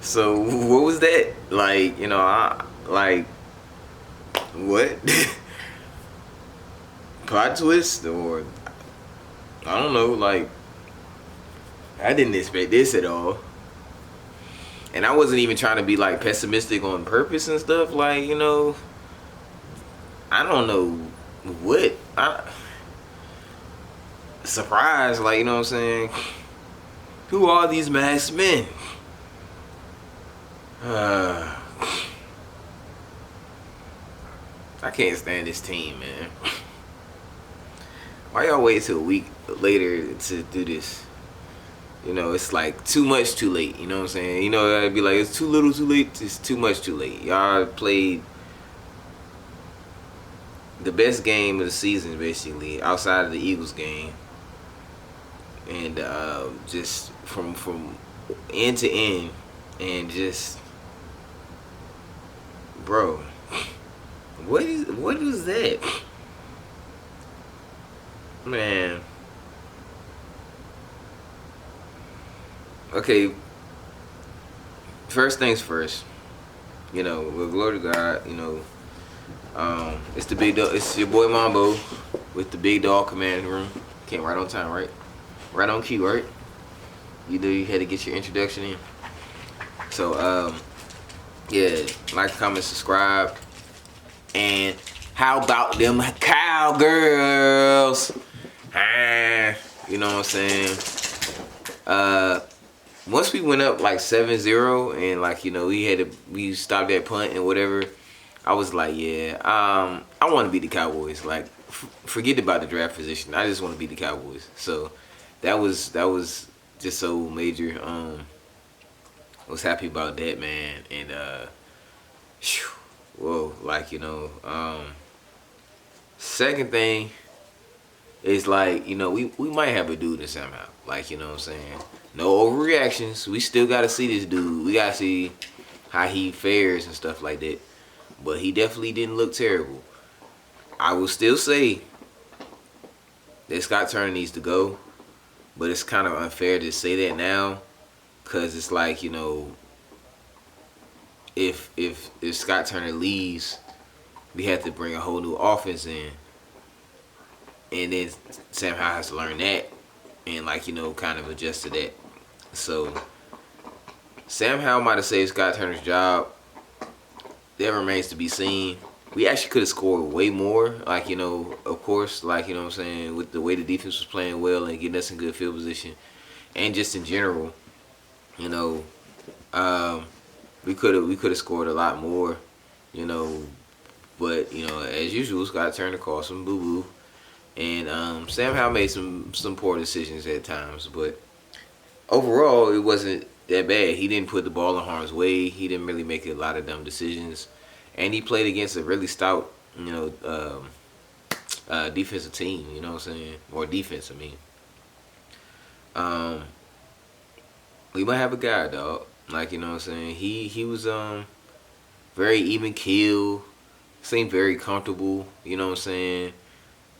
So what was that? Like, I like what? Plot twist or I don't know, like I didn't expect this at all. And I wasn't even trying to be like pessimistic on purpose and stuff, like, I don't know what I surprised, like, you know what I'm saying? Who are these masked men? Uh, I can't stand this team, man. Why y'all wait till a week later to do this? It's like too much too late. You know what I'm saying? I'd be like, it's too little too late. It's too much too late. Y'all played the best game of the season, basically, outside of the Eagles game. And just from end to end. And just, bro, what is that? Man. Okay, first things first. With glory to God, it's the big dog. It's your boy Mambo with the big dog command room. Came right on time, right? Right on cue, right? You had to get your introduction in. So, yeah, like, comment, subscribe, and how about them cowgirls? You know what I'm saying? Once we went up like 7-0 and like we stopped that punt and whatever, I was like, yeah, I want to beat the Cowboys. Like, forget about the draft position. I just want to beat the Cowboys. So that was just so major. I was happy about that, man. And whoa, like second thing is like we might have a dude in somehow. Like, you know what I'm saying? No overreactions. We still gotta see this dude. We gotta see how he fares and stuff like that. But he definitely didn't look terrible. I will still say that Scott Turner needs to go, but it's kind of unfair to say that now, cause it's like if Scott Turner leaves, we have to bring a whole new offense in, and then Sam Howell has to learn that and like kind of adjust to that. So Sam Howell might have saved Scott Turner's job. That remains to be seen. We actually could have scored way more. Like, of course, like, you know what I'm saying, with the way the defense was playing well and getting us in good field position. And just in general, we could have scored a lot more, but as usual, Scott Turner caused some boo boo. And Sam Howell made some poor decisions at times, but overall, it wasn't that bad. He didn't put the ball in harm's way. He didn't really make a lot of dumb decisions, and he played against a really stout, defensive team. You know what I'm saying? Or defense, I mean. We might have a guy, dog. Like, you know what I'm saying? He was very even keel, seemed very comfortable. You know what I'm saying?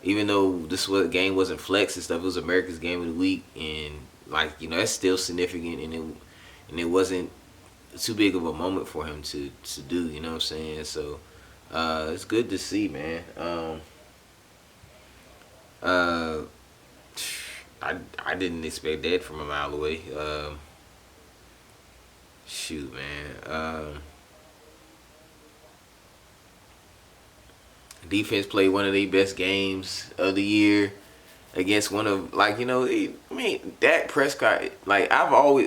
Even though game wasn't flex and stuff, it was America's game of the week, and like that's still significant, and it wasn't too big of a moment for him to do. You know what I'm saying? So it's good to see, man. I didn't expect that from a mile away. Shoot, man. Defense played one of the best games of the year against one of, like, Dak Prescott. Like,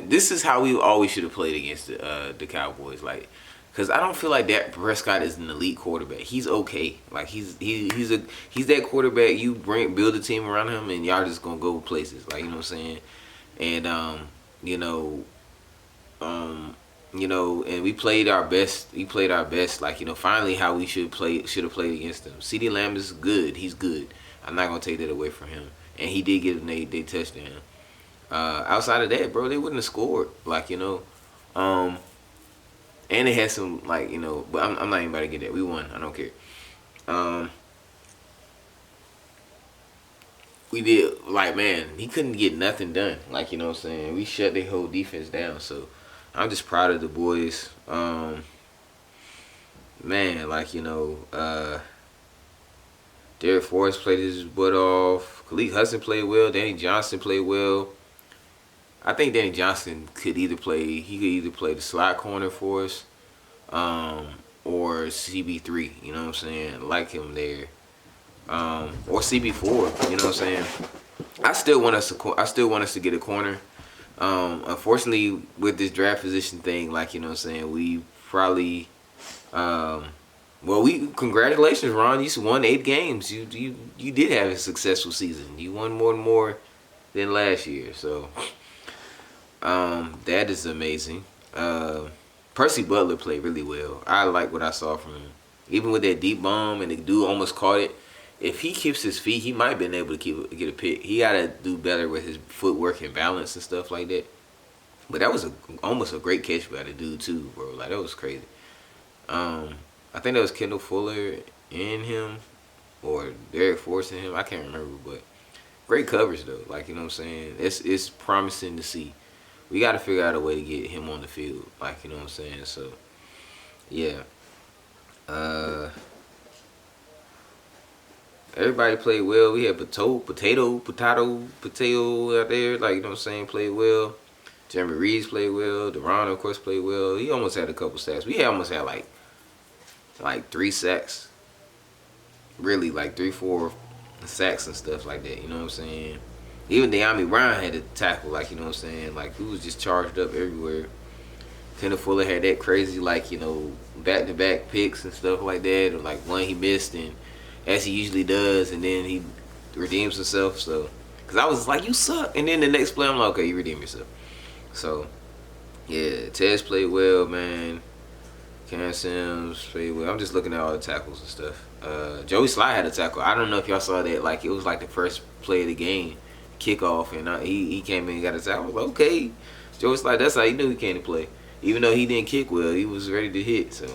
this is how we always should have played against the Cowboys. Like, because I don't feel like Dak Prescott is an elite quarterback. He's okay. Like, he's that quarterback. You build a team around him, and y'all just gonna go places. Like, you know what I'm saying? And and we played our best. We played our best. Like, finally how we should have played against them. CeeDee Lamb is good. He's good. I'm not gonna take that away from him. And he did get they touchdown. Outside of that, bro, they wouldn't have scored. Like, and they had some, like, but I'm not even about to get that. We won. I don't care. we did, like, man, he couldn't get nothing done. Like, you know what I'm saying? We shut their whole defense down. So I'm just proud of the boys. Man, like, you know, Derek Forrest played his butt off. Khalid Hudson played well. Danny Johnson played well. I think Danny Johnson could either play the slot corner for us, or CB3. You know what I'm saying? Like him there, or CB4. You know what I'm saying? I still want us to get a corner. Unfortunately, with this draft position thing, like, you know what I'm saying, we probably, congratulations, Ron. You won 8 games. You did have a successful season. You won more than last year. So, that is amazing. Percy Butler played really well. I like what I saw from him. Even with that deep bomb and the dude almost caught it. If he keeps his feet, he might have been able to get a pick. He got to do better with his footwork and balance and stuff like that. But that was almost a great catch by the dude too, bro. Like, that was crazy. I think that was Kendall Fuller in him, or Derek Force in him. I can't remember, but great coverage though. Like, you know what I'm saying? It's promising to see. We got to figure out a way to get him on the field. Like, you know what I'm saying? So, yeah. Everybody played well. We had Potato out there. Like, you know what I'm saying? Played well. Jeremy Reeves played well. Deron, of course, played well. He almost had a couple sacks. We almost had like 3 sacks. Really, like 3-4 sacks and stuff like that. You know what I'm saying? Even De'Ami Brown had a tackle. Like, you know what I'm saying? Like, he was just charged up everywhere. Kendall Fuller had that crazy, like, you know, back-to-back picks and stuff like that. Or like one he missed, and as he usually does, and then he redeems himself. So, because I was like, you suck. And then the next play, I'm like, okay, you redeem yourself. So, yeah, Tez played well, man. Cam Sims played well. I'm just looking at all the tackles and stuff. Joey Sly had a tackle. I don't know if y'all saw that. Like, it was like the first play of the game, kickoff, and he came in and got a tackle. I was like, okay. Joey Sly, that's how he knew he came to play. Even though he didn't kick well, he was ready to hit. So,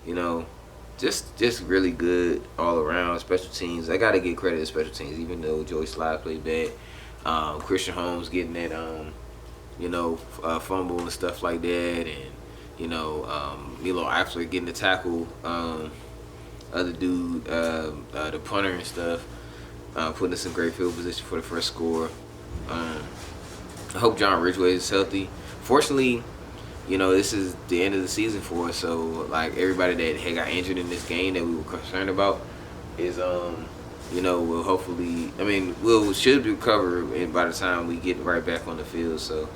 you know, just really good all around. Special teams, I got to give credit to special teams, even though Joey Sly played bad. Christian Holmes getting that, fumble and stuff like that. And, Milo Eifler getting the tackle. Other dude, the punter and stuff, putting us in great field position for the first score. I hope John Ridgway is healthy. Fortunately, this is the end of the season for us, so like everybody that had got injured in this game that we were concerned about is, will hopefully, should recover by the time we get right back on the field. So,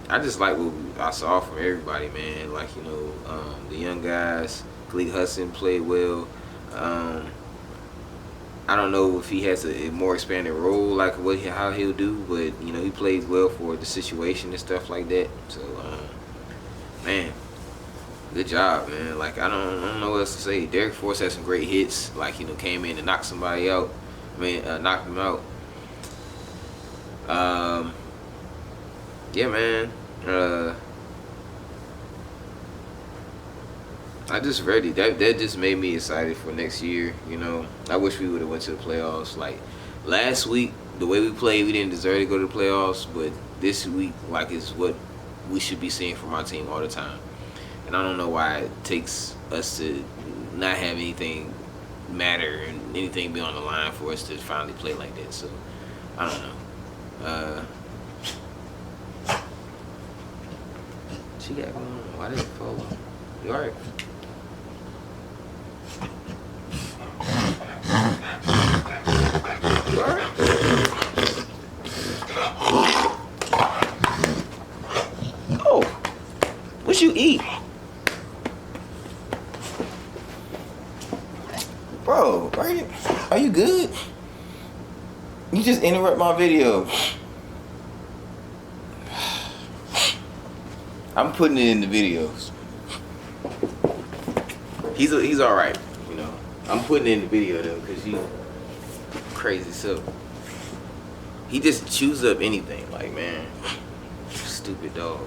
I just like what I saw from everybody, man. Like, the young guys. Khalid Hudson played well. I don't know if he has a more expanded role, like how he'll do, but he played well for the situation and stuff like that. So, man, good job, man. Like, I don't know what else to say. Derek Force had some great hits. Like, came in and knocked somebody out. Knocked him out. Yeah, man. I just ready. That just made me excited for next year. I wish we would have went to the playoffs. Like last week, the way we played, we didn't deserve to go to the playoffs. But this week, like, is what we should be seeing from our team all the time. And I don't know why it takes us to not have anything matter and anything be on the line for us to finally play like that. So I don't know. She got going on. Why did it fall off? You alright? Oh, what you eat? Bro, are you good? You just interrupt my video. I'm putting it in the videos. He's all right, I'm putting it in the video though, cause you crazy. So he just chews up anything. Like, man, stupid dog.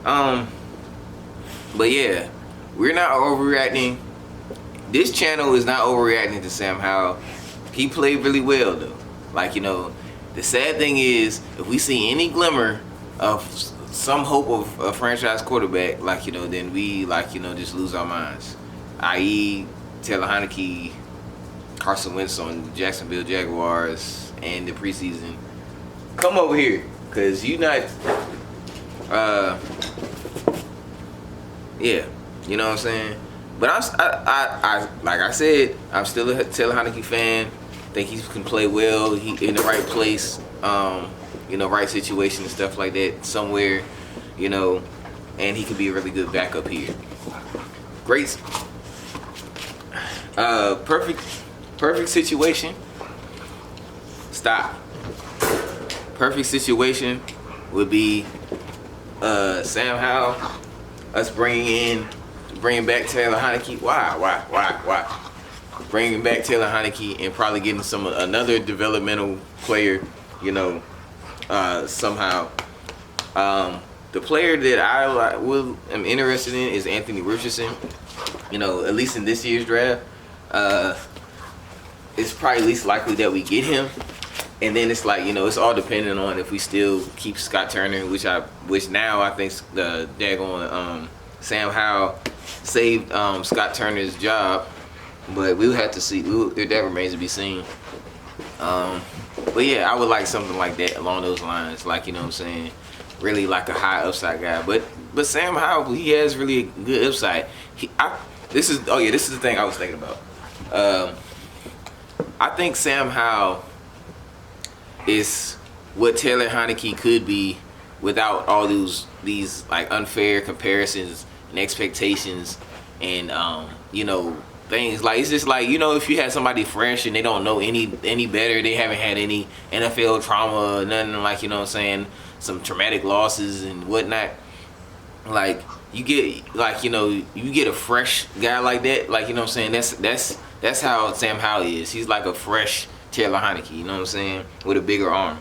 Um, but yeah, we're not overreacting. This channel is not overreacting to Sam Howell. He played really well though. Like, the sad thing is, if we see any glimmer of some hope of a franchise quarterback, then we just lose our minds. I.e., Taylor Heineke, Carson Wentz on Jacksonville Jaguars and the preseason. Come over here, cause you not. Yeah, you know what I'm saying. But I like I said, I'm still a Taylor Heineke fan. Think he can play well. He in the right place, right situation and stuff like that. Somewhere, and he could be a really good backup here. Great, perfect situation. Stop. Perfect situation would be Sam Howell. Us bringing back Taylor Heineke. Why? Bringing back Taylor Heineke and probably getting another developmental player, somehow. The player that I am interested in is Anthony Richardson. At least in this year's draft, it's probably least likely that we get him. And then it's like, it's all dependent on if we still keep Scott Turner, which now I think the daggone Sam Howell saved Scott Turner's job, but we'll have to see. That remains to be seen. But yeah, I would like something like that along those lines, like, what I'm saying, really like a high upside guy. But Sam Howell, he has really a good upside. This is the thing I was thinking about. I think Sam Howell is what Taylor Heineke could be without all these like unfair comparisons and expectations and things. Like, it's just like, if you had somebody fresh and they don't know any better, they haven't had any NFL trauma or nothing, like, what I'm saying, some traumatic losses and whatnot, like you get you get a fresh guy like that, like, what I'm saying, that's how Sam Howell is. He's like a fresh Taylor Heineke, you know what I'm saying, with a bigger arm.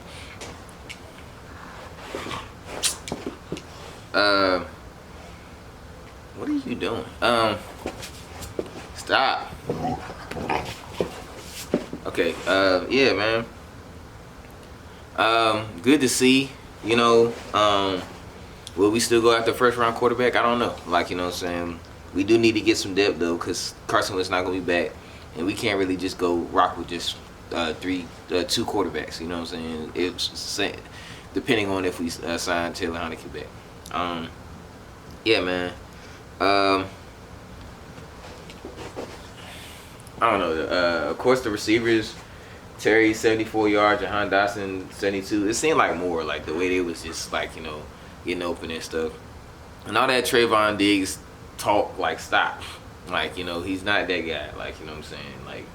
What are you doing? Stop. Okay. Yeah, man. Good to see. Will we still go after first round quarterback? I don't know. Like, what I'm saying, we do need to get some depth though, because Carson Wentz not gonna be back, and we can't really just go rock with just two quarterbacks. You know what I'm saying? It's depending on if we sign Taylor Heineke back. Yeah, man. I don't know. Of course, the receivers, Terry 74 yards, Jahan Dotson 72. It seemed like more like the way they was just like, getting open and stuff. And all that Trayvon Diggs talk, like, stop. Like, he's not that guy. Like, what I'm saying? Like,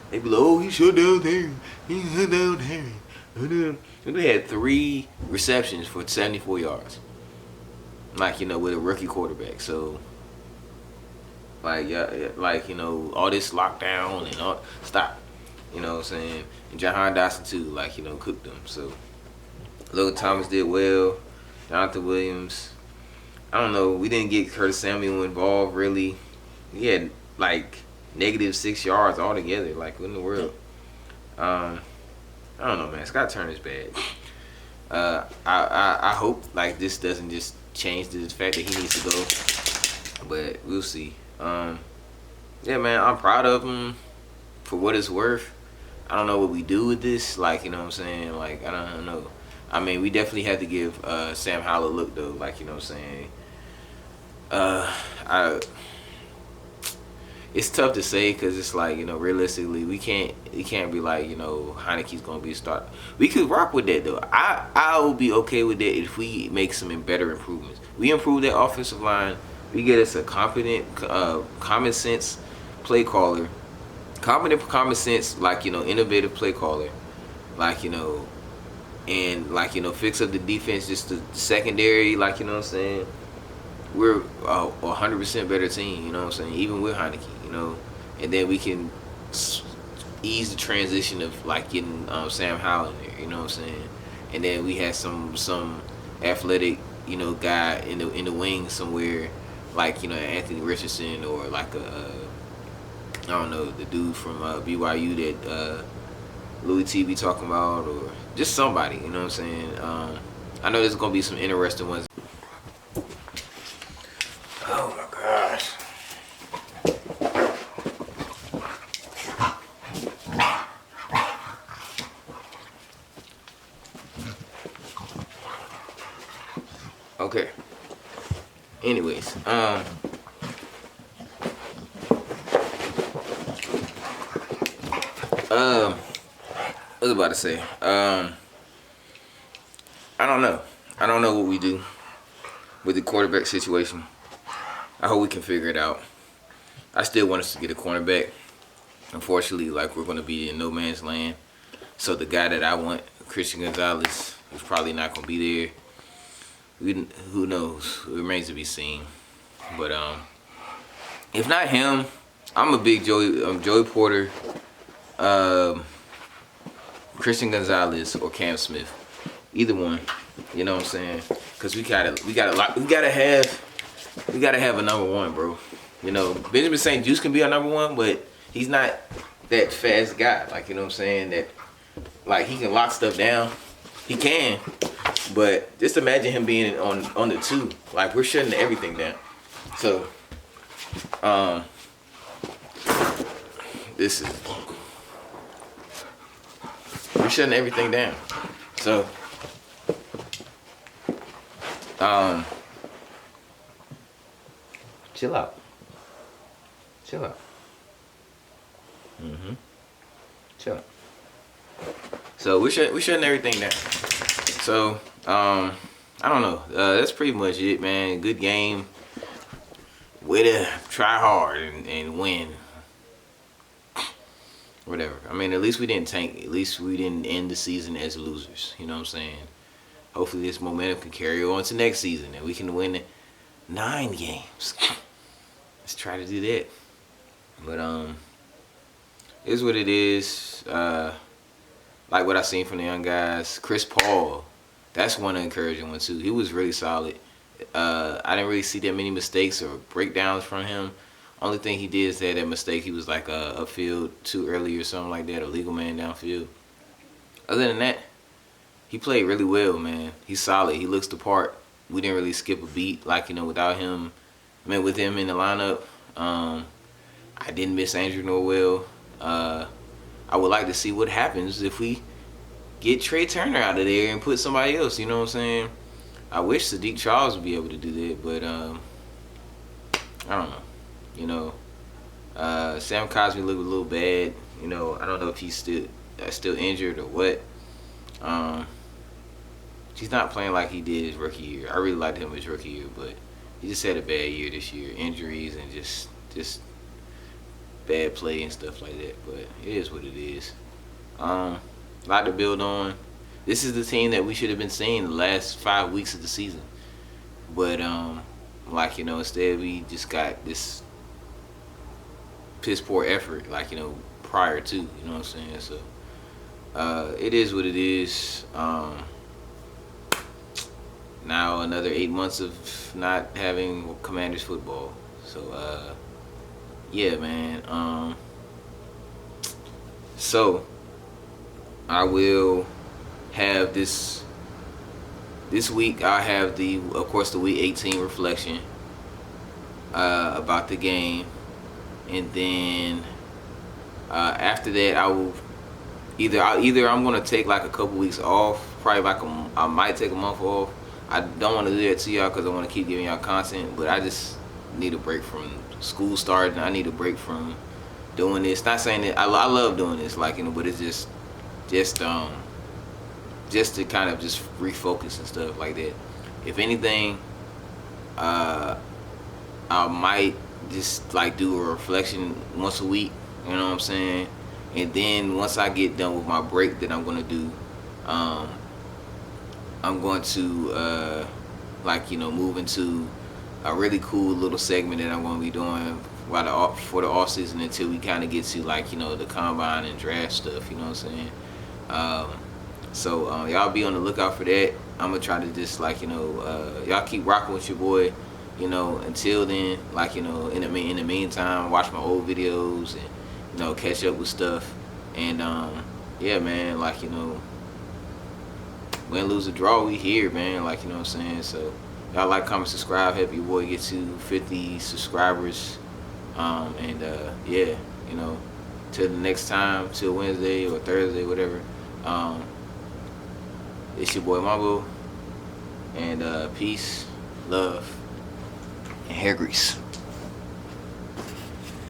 they be like, oh, he shut down there. He shut down there. We had 3 receptions for 74 yards. Like, with a rookie quarterback. So, like, all this lockdown and all, stop. You know what I'm saying? And Jahan Dotson too, like, cooked them. So, Logan Thomas did well. Jonathan Williams. I don't know. We didn't get Curtis Samuel involved, really. He had, like, -6 yards altogether. Like, what in the world? I don't know, man. Scott Turner's bad. I hope, like, this doesn't just change the fact that he needs to go. But we'll see. Yeah, man. I'm proud of him for what it's worth. I don't know what we do with this. Like, you know what I'm saying? Like, I don't know. I mean, we definitely have to give Sam Howell a look, though. Like, you know what I'm saying? It's tough to say because it's like, realistically, we can't be like, Heineke's gonna be a starter. We could rock with that though. I will be okay with that if we make some better improvements. We improve that offensive line. We get us a competent, common sense play caller, common sense, like, innovative play caller, like, and like, fix up the defense, just the secondary, like, you know what I'm saying. We're a 100% better team, you know what I'm saying, even with Heineke, and then we can ease the transition of, like, getting Sam Howell in there, you know what I'm saying, and then we have some athletic guy in the wing somewhere, like Anthony Richardson, or like I don't know, the dude from BYU that Louis T be talking about, or just somebody. You know what I'm saying? I know there's gonna be some interesting ones. Oh my gosh. Okay. Anyways, what was I about to say? I don't know. I don't know what we do with the quarterback situation. I hope we can figure it out. I still want us to get a cornerback. Unfortunately, like, we're going to be in no man's land. So the guy that I want, Christian Gonzalez, is probably not going to be there. Who knows? It remains to be seen. But if not him, I'm a big Joey Porter, Christian Gonzalez, or Cam Smith. Either one. You know what I'm saying? Because we gotta have a number one, bro. Benjamin St. Juste can be our number one, but he's not that fast guy. Like, you know what I'm saying? That, like, he can lock stuff down. He can. But just imagine him being on the two. Like, we're shutting everything down. So, we're shutting everything down. So, chill out. Chill out. Chill out. So we're shutting everything down. So I don't know. That's pretty much it, man. Good game. Way to try hard and win. Whatever. I mean, at least we didn't tank. At least we didn't end the season as losers. You know what I'm saying? Hopefully this momentum can carry on to next season and we can win 9 games. Let's try to do that. But it is what it is. Like what I seen from the young guys. Chris Paul, that's one encouraging one too. He was really solid. I didn't really see that many mistakes or breakdowns from him. Only thing he did is that mistake, he was like upfield too early or something like that, a legal man downfield. Other than that, he played really well, man. He's solid. He looks the part. We didn't really skip a beat, like, without him. I mean, with him in the lineup, I didn't miss Andrew Norwell. I would like to see what happens if we get Trey Turner out of there and put somebody else. You know what I'm saying? I wish Sadiq Charles would be able to do that, but I don't know. Sam Cosmi looked a little bad. I don't know if he's still injured or what. He's not playing like he did his rookie year. I really liked him his rookie year, but he just had a bad year this year. Injuries and just bad play and stuff like that. But it is what it is. A lot to build on. This is the team that we should have been seeing the last 5 weeks of the season. But instead we just got this piss poor effort, prior to, you know what I'm saying? So it is what it is. Now another 8 months of not having Commanders football. So yeah, man. So I will have this week. I'll have of course the week 18 reflection about the game, and then after that I will either I'm gonna take like a couple weeks off. Probably I might take a month off. I don't want to do that to y'all because I want to keep giving y'all content, but I just need a break from school starting. I need a break from doing this. Not saying that I love doing this, but it's just to kind of just refocus and stuff like that. If anything, I might just do a reflection once a week. You know what I'm saying? And then once I get done with my break that I'm gonna do, I'm going to move into a really cool little segment that I'm going to be doing for the off season until we kind of get to the combine and draft stuff. You know what I'm saying? So y'all be on the lookout for that. I'm gonna try to just like y'all keep rocking with your boy. Until then, like in the meantime, watch my old videos and catch up with stuff. And yeah, man, like win, lose, or draw, we here, man. Like what I'm saying. So y'all like, comment, subscribe, help your boy get to 50 subscribers. And yeah, till the next time, till Wednesday or Thursday, whatever. It's your boy Mambo, and peace, love, and hair grease.